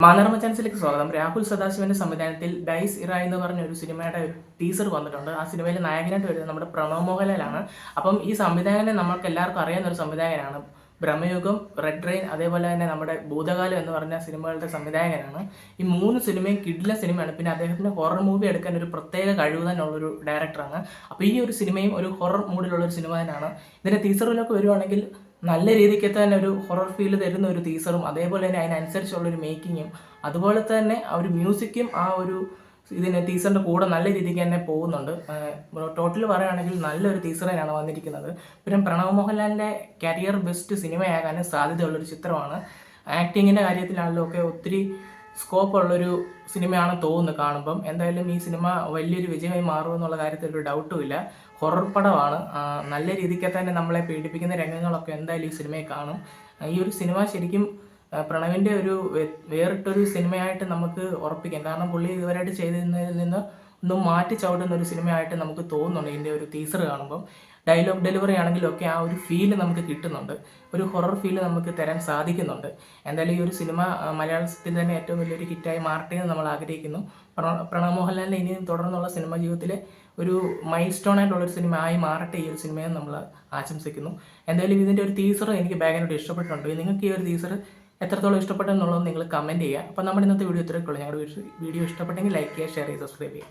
മനോരമ ചാൻസിലേക്ക് സ്വാഗതം. രാഹുൽ സദാശിവന്റെ സംവിധാനത്തിൽ ഡൈസ് ഇറ എന്ന് പറഞ്ഞ ഒരു സിനിമയുടെ ഒരു ടീസർ വന്നിട്ടുണ്ട്. ആ സിനിമയിൽ നായകനായിട്ട് വരുന്നത് നമ്മുടെ പ്രണവ് മോഹൻലാലാണ്. അപ്പം ഈ സംവിധായകനെ നമ്മൾക്ക് എല്ലാവർക്കും അറിയാവുന്ന ഒരു സംവിധായകനാണ്. ബ്രഹ്മയുഗം, റെഡ് റെയിൻ, അതേപോലെ തന്നെ നമ്മുടെ ഭൂതകാലം എന്ന് പറഞ്ഞ സിനിമകളുടെ സംവിധായകനാണ്. ഈ 3 സിനിമയും കിഡിലെ സിനിമയാണ്. പിന്നെ അദ്ദേഹത്തിന് ഹൊറർ മൂവി എടുക്കാൻ ഒരു പ്രത്യേക കഴിവ് തന്നെയുള്ളൊരു ഡയറക്ടറാണ്. അപ്പോൾ ഈ ഒരു സിനിമയും ഒരു ഹൊറർ മൂഡിലുള്ളൊരു സിനിമ തന്നെയാണ്. ഇതിൻ്റെ ടീസറിലൊക്കെ വരുവാണെങ്കിൽ നല്ല രീതിക്ക് തന്നെ ഒരു ഹൊറർ ഫീൽ തരുന്ന ഒരു ടീസറും, അതേപോലെ തന്നെ അതിനനുസരിച്ചുള്ളൊരു മേക്കിങ്ങും, അതുപോലെ തന്നെ ആ ഒരു മ്യൂസിക്കും ആ ഒരു ഇതിന് ടീസറിൻ്റെ കൂടെ നല്ല രീതിക്ക് തന്നെ പോകുന്നുണ്ട്. ടോട്ടൽ പറയുകയാണെങ്കിൽ നല്ലൊരു ടീസർ തന്നെയാണ് വന്നിരിക്കുന്നത്. പിന്നെ പ്രണവ് മോഹൻലാലിൻ്റെ കരിയർ ബെസ്റ്റ് സിനിമയാകാനും സാധ്യതയുള്ളൊരു ചിത്രമാണ്. ആക്ടിങ്ങിൻ്റെ കാര്യത്തിലാണെങ്കിലും ഒക്കെ ഒത്തിരി സ്കോപ്പ് ഉള്ളൊരു സിനിമയാണ് തോന്നുന്നു കാണുമ്പം. എന്തായാലും ഈ സിനിമ വലിയൊരു വിജയമായി മാറുമെന്നുള്ള കാര്യത്തിൽ ഒരു ഡൗട്ടും ഇല്ല. ഹൊറർ പടമാണ്. നല്ല രീതിക്ക് തന്നെ നമ്മളെ പീഡിപ്പിക്കുന്ന രംഗങ്ങളൊക്കെ എന്തായാലും ഈ സിനിമയിൽ കാണും. ഈ ഒരു സിനിമ ശരിക്കും പ്രണവിൻ്റെ ഒരു വേറിട്ടൊരു സിനിമയായിട്ട് നമുക്ക് ഉറപ്പിക്കാം. കാരണം പുള്ളി ഇതുവരെയായിട്ട് ചെയ്തിരുന്നതിൽ നിന്ന് ഒന്നും മാറ്റി ചവിട്ടുന്ന ഒരു സിനിമയായിട്ട് നമുക്ക് തോന്നുന്നുണ്ട് ഇതിൻ്റെ ഒരു ടീസർ കാണുമ്പം. ഡയലോഗ് ഡെലിവറി ആണെങ്കിലും ഒക്കെ ആ ഒരു ഫീല് നമുക്ക് കിട്ടുന്നുണ്ട്. ഒരു ഹൊറർ ഫീല് നമുക്ക് തരാൻ സാധിക്കുന്നുണ്ട്. എന്തായാലും ഈ ഒരു സിനിമ മലയാളത്തിൽ തന്നെ ഏറ്റവും വലിയൊരു ഹിറ്റായി മാറട്ടെ എന്ന് നമ്മൾ ആഗ്രഹിക്കുന്നു. പ്രണവ് മോഹൻലാലിൻ്റെ ഇനിയും തുടർന്നുള്ള സിനിമ ജീവിതത്തിലെ ഒരു മൈൽ സ്റ്റോൺ ആയിട്ടുള്ളൊരു സിനിമ ആയി മാറട്ടെ ഈ ഒരു സിനിമയെ നമ്മൾ ആശംസിക്കുന്നു. എന്തായാലും ഇതിൻ്റെ ഒരു ടീസർ എനിക്ക് ഭയങ്കരമായിട്ട് ഇഷ്ടപ്പെട്ടിട്ടുണ്ട്. നിങ്ങൾക്ക് ഈ ഒരു ടീസർ എത്രത്തോളം ഇഷ്ടപ്പെട്ടെന്നുള്ളത് നിങ്ങൾ കമൻറ്റ് ചെയ്യുക. അപ്പോൾ നമ്മുടെ ഇന്നത്തെ വീഡിയോ ഇത്രയൊക്കെ ഉള്ളൂ. ഞങ്ങളുടെ വീഡിയോ ഇഷ്ടപ്പെട്ടെങ്കിൽ ലൈക്ക് ചെയ്യുക, ഷെയർ ചെയ്യുക, സബ്സ്ക്രൈബ് ചെയ്യുക.